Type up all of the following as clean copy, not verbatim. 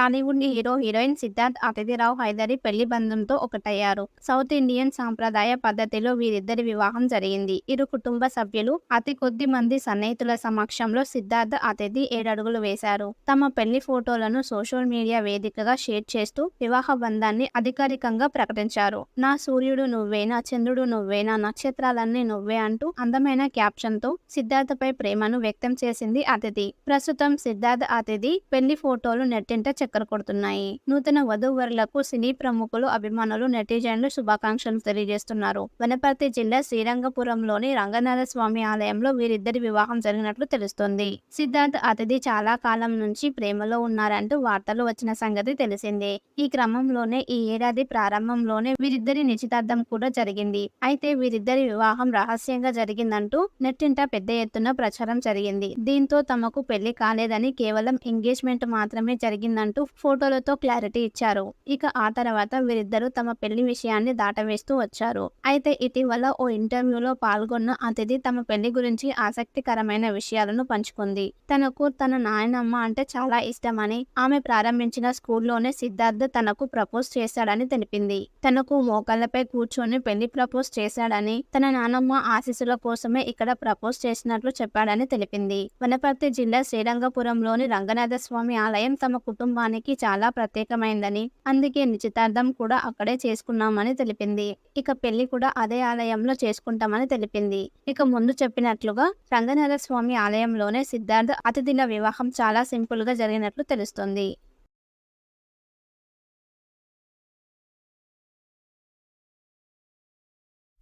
Tollywood hero, heroine Siddharth, Aditi Rao Hydari పెళ్లి బంధంతో ఒకటయ్యారు. South Indian సాంప్రదాయ పద్ధతిలో వీరిద్దరి వివాహం జరిగింది. ఇరు కుటుంబ సభ్యులు, అతి కొద్ది మంది సన్నిహితుల సమక్షంలో సిద్ధార్థ్, అతిథి 7 అడుగులు వేశారు. తమ పెళ్లి ఫోటోలను సోషల్ మీడియా వేదికగా షేర్ చేస్తూ వివాహ బంధాన్ని అధికారికంగా ప్రకటించారు. నా సూర్యుడు నువ్వే, నా చంద్రుడు నువ్వే, నా నక్షత్రాలన్నీ నువ్వే అంటూ అందమైన క్యాప్షన్తో సిద్ధార్థ్పై ప్రేమను వ్యక్తం చేసింది అతిథి. ప్రస్తుతం సిద్ధార్థ్, అతిథి పెళ్లి ఫోటోలు నెట్టింట చక్కర కొడుతున్నాయి. నూతన వధూవరులకు సినీ ప్రముఖులు, అభిమానులు, నెటిజన్లు శుభాకాంక్షలు తెలియజేస్తున్నారు. వనపర్తి జిల్లా శ్రీరంగపురంలోని రంగనాథ స్వామి ఆలయంలో వీరిద్దరి వివాహం జరిగినట్లు తెలుస్తోంది. సిద్ధార్థ్, అతిథి చాలా కాలం నుంచి ప్రేమలో ఉన్నారంటూ వార్తలు వచ్చిన సంగతి తెలిసిందే. ఈ క్రమంలోనే ఈ ఏడాది ప్రారంభంలోనే వీరిద్దరి నిశ్చితార్థం కూడా జరిగింది. అయితే వీరిద్దరి వివాహం రహస్యంగా జరిగిందంటూ నెట్టింట పెద్ద ఎత్తున ప్రచారం జరిగింది. దీంతో తమకు పెళ్లి కాలేదని, కేవలం ఎంగేజ్మెంట్ మాత్రమే జరిగిందంటూ ఫోటోలతో క్లారిటీ ఇచ్చారు. ఇక ఆ తర్వాత వీరిద్దరూ తమ పెళ్లి విషయాన్ని దాటవేస్తూ వచ్చారు. అయితే ఇటీవల ఓ ఇంటర్వ్యూలో పాల్గొన్న అతిథి తమ పెళ్లి గురించి ఆసక్తికరమైన విషయాలను పంచుకుంది. తనకు తన నాయనమ్మ అంటే చాలా ఇష్టమని, ఆమె ప్రారంభించిన స్కూల్లోనే సిద్ధార్థ్ తనకు ప్రపోజ్ చేశాడని తెలిపింది. తనకు మోకాళ్లపై కూర్చొని పెళ్లి ప్రపోజ్ చేశాడని, తన నానమ్మ ఆశీస్సుల కోసమే ఇక్కడ ప్రపోజ్ చేసినట్లు చెప్పాడని తెలిపింది. వనపర్తి జిల్లా శ్రీరంగపురంలోని రంగనాథ స్వామి ఆలయం తమ కుటుంబానికి చాలా ప్రత్యేకమైందని, అందుకే నిశ్చితార్థం కూడా అక్కడే చేసుకున్నామని తెలిపింది. ఇక పెళ్లి కూడా అదే ఆలయంలో చేసుకుంటామని తెలిపింది. ఇక ముందు చెప్పినట్లుగా రంగనాథ స్వామి ఆలయంలోనే సిద్ధార్థ్, అతిథిల వివాహం చాలా సింపుల్ గా జరిగినట్లు తెలుస్తోంది.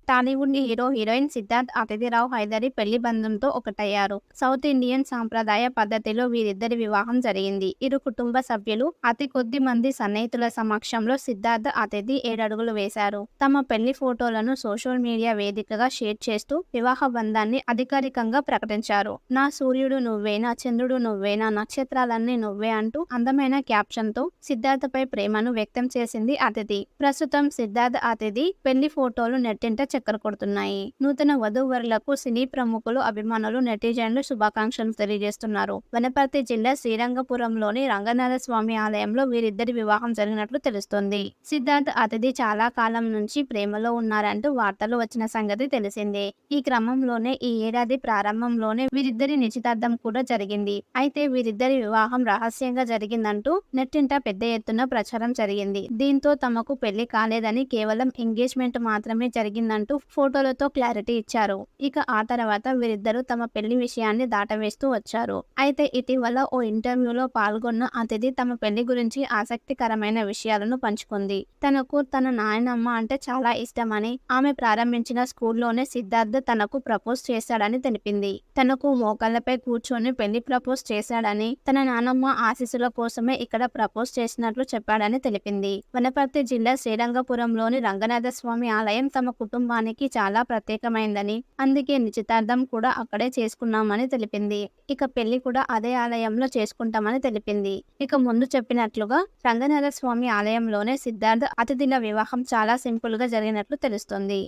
టాలీవుడ్ హీరో, హీరోయిన్ సిద్ధార్థ్, అతిథిరావు హైదరి పెళ్లి బంధంతో ఒకటయ్యారు. సౌత్ ఇండియన్ సాంప్రదాయ పద్ధతిలో వీరిద్దరి వివాహం జరిగింది. ఇరు కుటుంబ సభ్యులు, అతి కొద్ది మంది సన్నిహితుల సమక్షంలో సిద్ధార్థ్, అతిథి 7 అడుగులు వేశారు. తమ పెళ్లి ఫోటోలను సోషల్ మీడియా వేదికగా షేర్ చేస్తూ వివాహ బంధాన్ని అధికారికంగా ప్రకటించారు. నా సూర్యుడు నువ్వే, నా చంద్రుడు నువ్వే, నా నక్షత్రాలన్నీ నువ్వే అంటూ అందమైన క్యాప్షన్తో సిద్ధార్థ్పై ప్రేమను వ్యక్తం చేసింది అతిథి. ప్రస్తుతం సిద్ధార్థ్, అతిథి పెళ్లి ఫోటోలు నెట్టింట చక్కర కొడుతున్నాయి. నూతన వధూవరులకు సినీ ప్రముఖులు, అభిమానులు, నెటిజన్లు శుభాకాంక్షలు తెలియజేస్తున్నారు. వనపర్తి జిల్లా శ్రీరంగపురంలోని రంగనాథ స్వామి ఆలయంలో వీరిద్దరి వివాహం జరిగినట్లు తెలుస్తోంది. సిద్ధార్థ్, అతిథి చాలా కాలం నుంచి ప్రేమలో ఉన్నారంటూ వార్తలు వచ్చిన సంగతి తెలిసిందే. ఈ క్రమంలోనే ఈ ఏడాది ప్రారంభంలోనే వీరిద్దరి నిశ్చితార్థం కూడా జరిగింది. అయితే వీరిద్దరి వివాహం రహస్యంగా జరిగిందంటూ నెట్టింట పెద్ద ఎత్తున ప్రచారం జరిగింది. దీంతో తమకు పెళ్లి కాలేదని, కేవలం ఎంగేజ్మెంట్ మాత్రమే జరిగిందంటూ ఫోటోలతో క్లారిటీ ఇచ్చారు. ఇక ఆ తర్వాత వీరిద్దరూ తమ పెళ్లి విషయాన్ని దాటవేస్తూ వచ్చారు. అయితే ఇటీవల ఓ ఇంటర్వ్యూలో పాల్గొన్న అతిథి తమ పెళ్లి గురించి ఆసక్తికరమైన విషయాలను పంచుకుంది. తనకు తన నాయనమ్మ అంటే చాలా ఇష్టమని, ఆమె ప్రారంభించిన స్కూల్లోనే సిద్ధార్థ్ తనకు ప్రపోజ్ చేశాడని తెలిపింది. తనకు మోకాళ్లపై కూర్చొని పెళ్లి ప్రపోజ్ చేశాడని, తన నానమ్మ ఆశీస్సుల కోసమే ఇక్కడ ప్రపోజ్ చేసినట్లు చెప్పాడని తెలిపింది. వనపర్తి జిల్లా శ్రీరంగపురంలోని రంగనాథ స్వామి ఆలయం తమ కుటుంబానికి చాలా ప్రత్యేకమైందని, అందుకే నిశ్చితార్థం కూడా అక్కడే చేసుకున్నామని తెలిపింది. ఇక పెళ్లి కూడా అదే ఆలయంలో చేసుకుంటామని తెలిపింది. ఇక ముందు చెప్పినట్లుగా రంగనాథ స్వామి ఆలయంలోనే సిద్ధార్థ్, అతిథిల వివాహం చాలా సింపుల్ గా జరిగినట్లు తెలుస్తోంది.